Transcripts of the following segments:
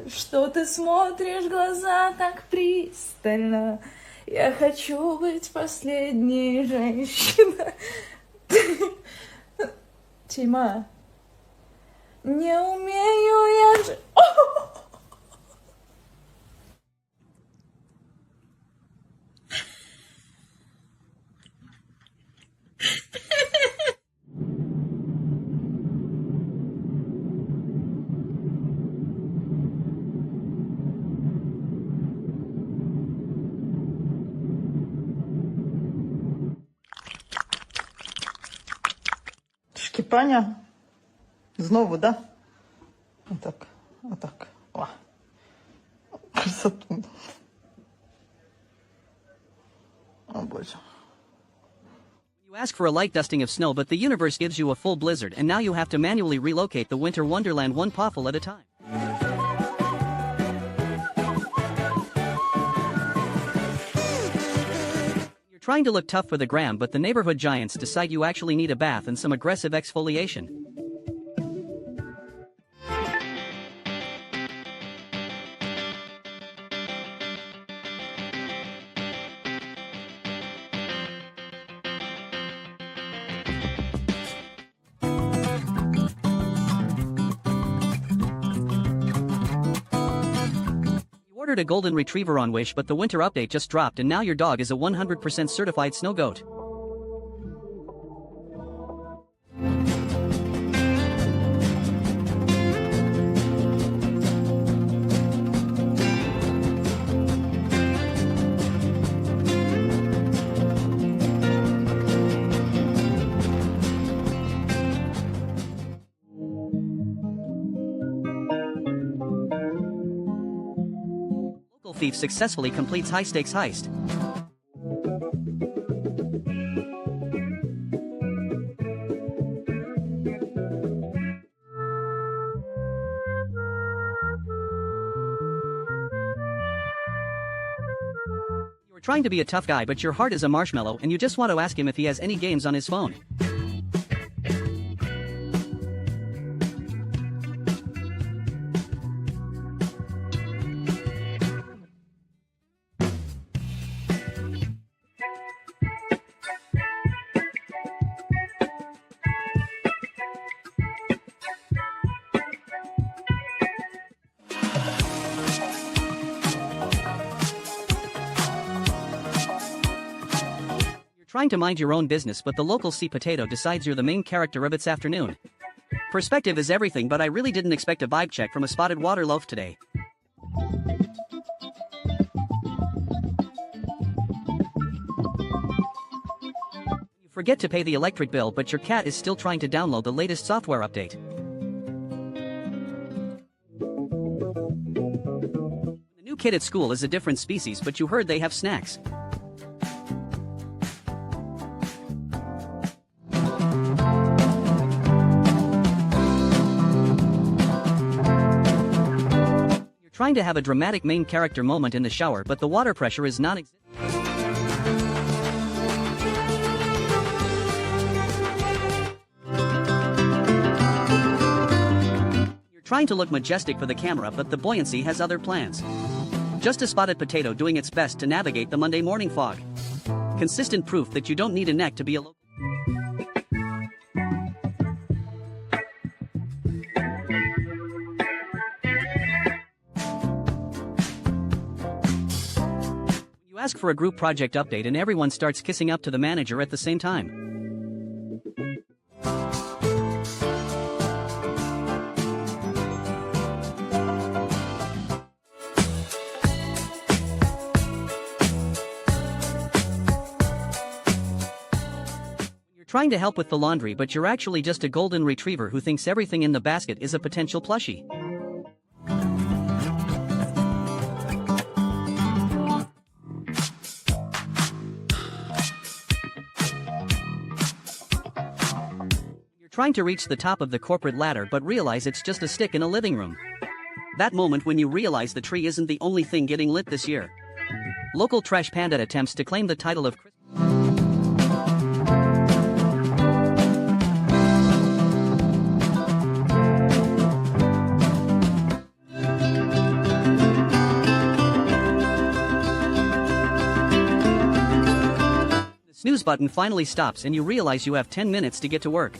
что ты смотришь в глаза так пристально. Я хочу быть последней женщиной. Тима, не умею я же... Шкіпання. Знову, да? Отак, отак. О. Красоту. О, Боже. You ask for a light dusting of snow, but the universe gives you a full blizzard, and now you have to manually relocate the winter wonderland one poffle at a time. You're trying to look tough for the gram, but the neighborhood giants decide you actually need a bath and some aggressive exfoliation. Ordered a golden retriever on Wish, but the winter update just dropped and now your dog is a 100% certified snow goat. Thief successfully completes high-stakes heist. You are trying to be a tough guy, but your heart is a marshmallow and you just want to ask him if he has any games on his phone. Trying to mind your own business, but the local sea potato decides you're the main character of its afternoon. Perspective is everything, but I really didn't expect a vibe check from a spotted water loaf today. You forget to pay the electric bill, but your cat is still trying to download the latest software update. The new kid at school is a different species, but you heard they have snacks. Trying to have a dramatic main character moment in the shower, but the water pressure is non-existent. You're trying to look majestic for the camera, but the buoyancy has other plans. Just a spotted potato doing its best to navigate the Monday morning fog. Consistent proof that you don't need a neck to be a local. Ask for a group project update and everyone starts kissing up to the manager at the same time. You're trying to help with the laundry, but you're actually just a golden retriever who thinks everything in the basket is a potential plushie. Trying to reach the top of the corporate ladder but realize it's just a stick in a living room. That moment when you realize the tree isn't the only thing getting lit this year. Local trash panda attempts to claim the title of button finally stops and you realize you have 10 minutes to get to work.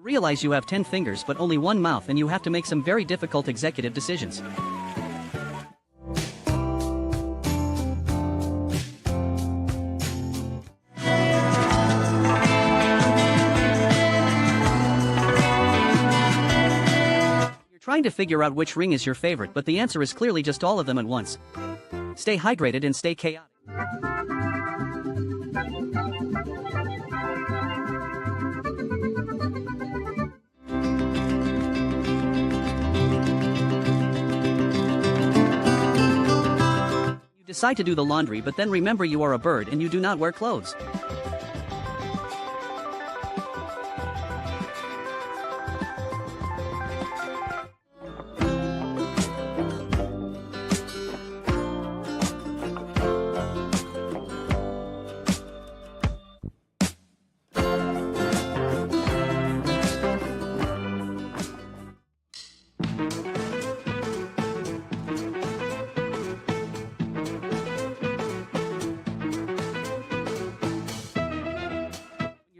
Realize you have 10 fingers but only one mouth and you have to make some very difficult executive decisions. You're trying to figure out which ring is your favorite, but the answer is clearly just all of them at once. Stay hydrated and stay chaotic. Decide to do the laundry, but then remember you are a bird and you do not wear clothes.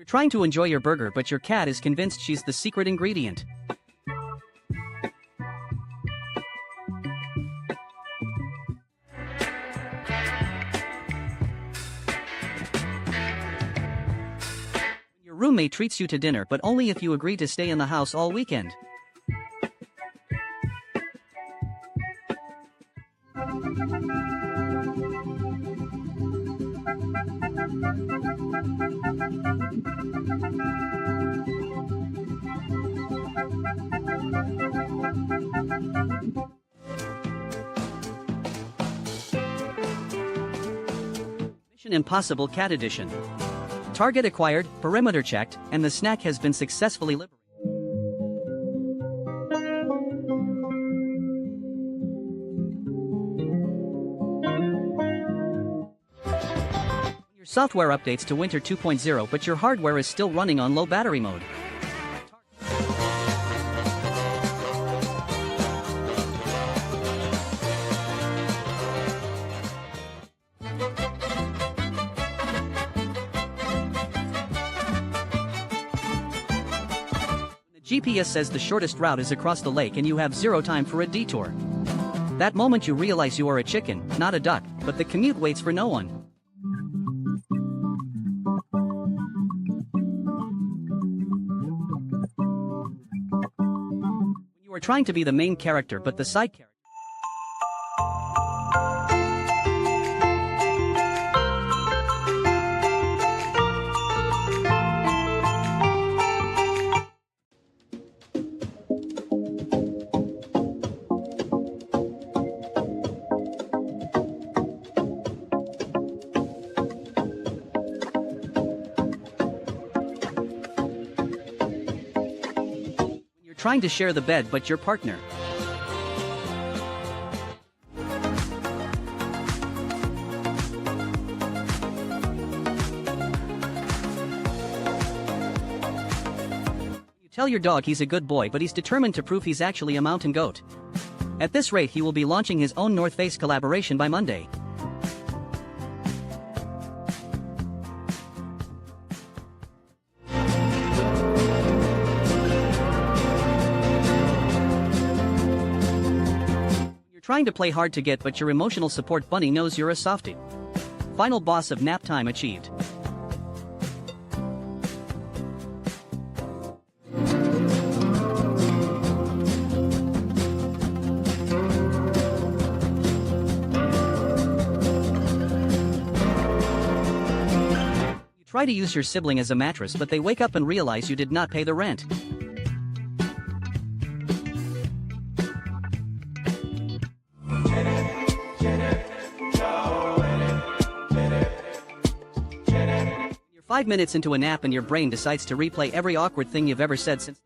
Trying to enjoy your burger, but your cat is convinced she's the secret ingredient. Your roommate treats you to dinner, but only if you agree to stay in the house all weekend. Mission Impossible Cat Edition. Target acquired, perimeter checked, and the snack has been successfully liberated. Your software updates to Winter 2.0, but your hardware is still running on low battery mode. GPS says the shortest route is across the lake and you have zero time for a detour. That moment you realize you are a chicken, not a duck, but the commute waits for no one. You are trying to be the main character but the side character. Trying to share the bed but your partner. You tell your dog he's a good boy but he's determined to prove he's actually a mountain goat. At this rate he will be launching his own North Face collaboration by Monday. Trying to play hard to get but your emotional support bunny knows you're a softie. Final boss of nap time achieved. You try to use your sibling as a mattress but they wake up and realize you did not pay the rent. You're 5 minutes into a nap and your brain decides to replay every awkward thing you've ever said since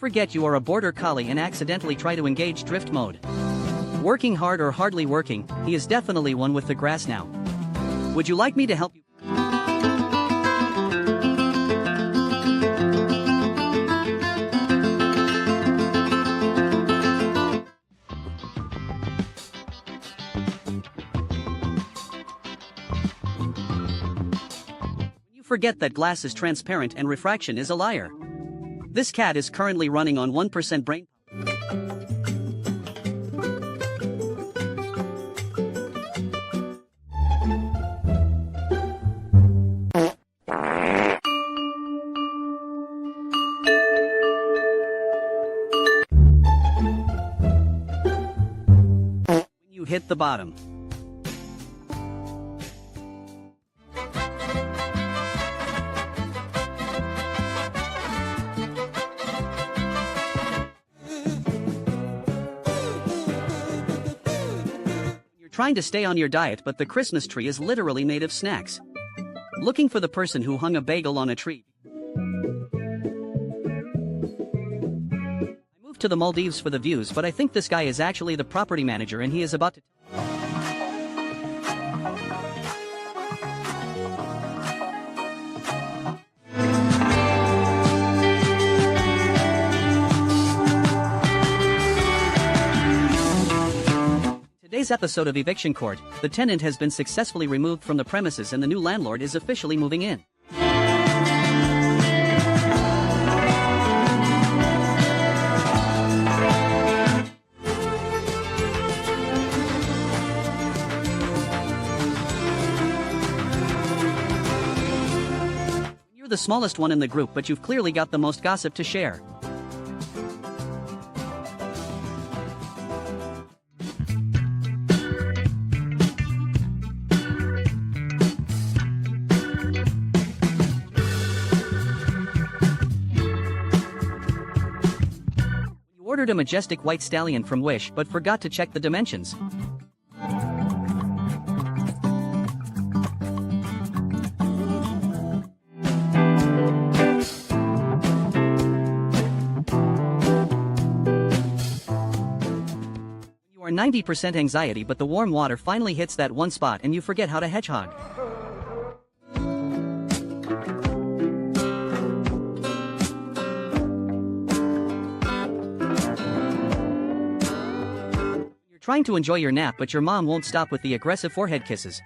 Forget you are a border collie and accidentally try to engage drift mode. Working hard or hardly working, he is definitely one with the grass now. Would you like me to help you? Forget that glass is transparent and refraction is a liar. This cat is currently running on 1% brain. When you hit the bottom. Trying to stay on your diet, but the Christmas tree is literally made of snacks. Looking for the person who hung a bagel on a tree. I moved to the Maldives for the views, but I think this guy is actually the property manager and he is about to... Today's episode of Eviction Court, the tenant has been successfully removed from the premises and the new landlord is officially moving in. You're the smallest one in the group, but you've clearly got the most gossip to share. Ordered a majestic white stallion from Wish but forgot to check the dimensions. You are 90% anxiety, but the warm water finally hits that one spot and you forget how to hedgehog. Trying to enjoy your nap, but your mom won't stop with the aggressive forehead kisses.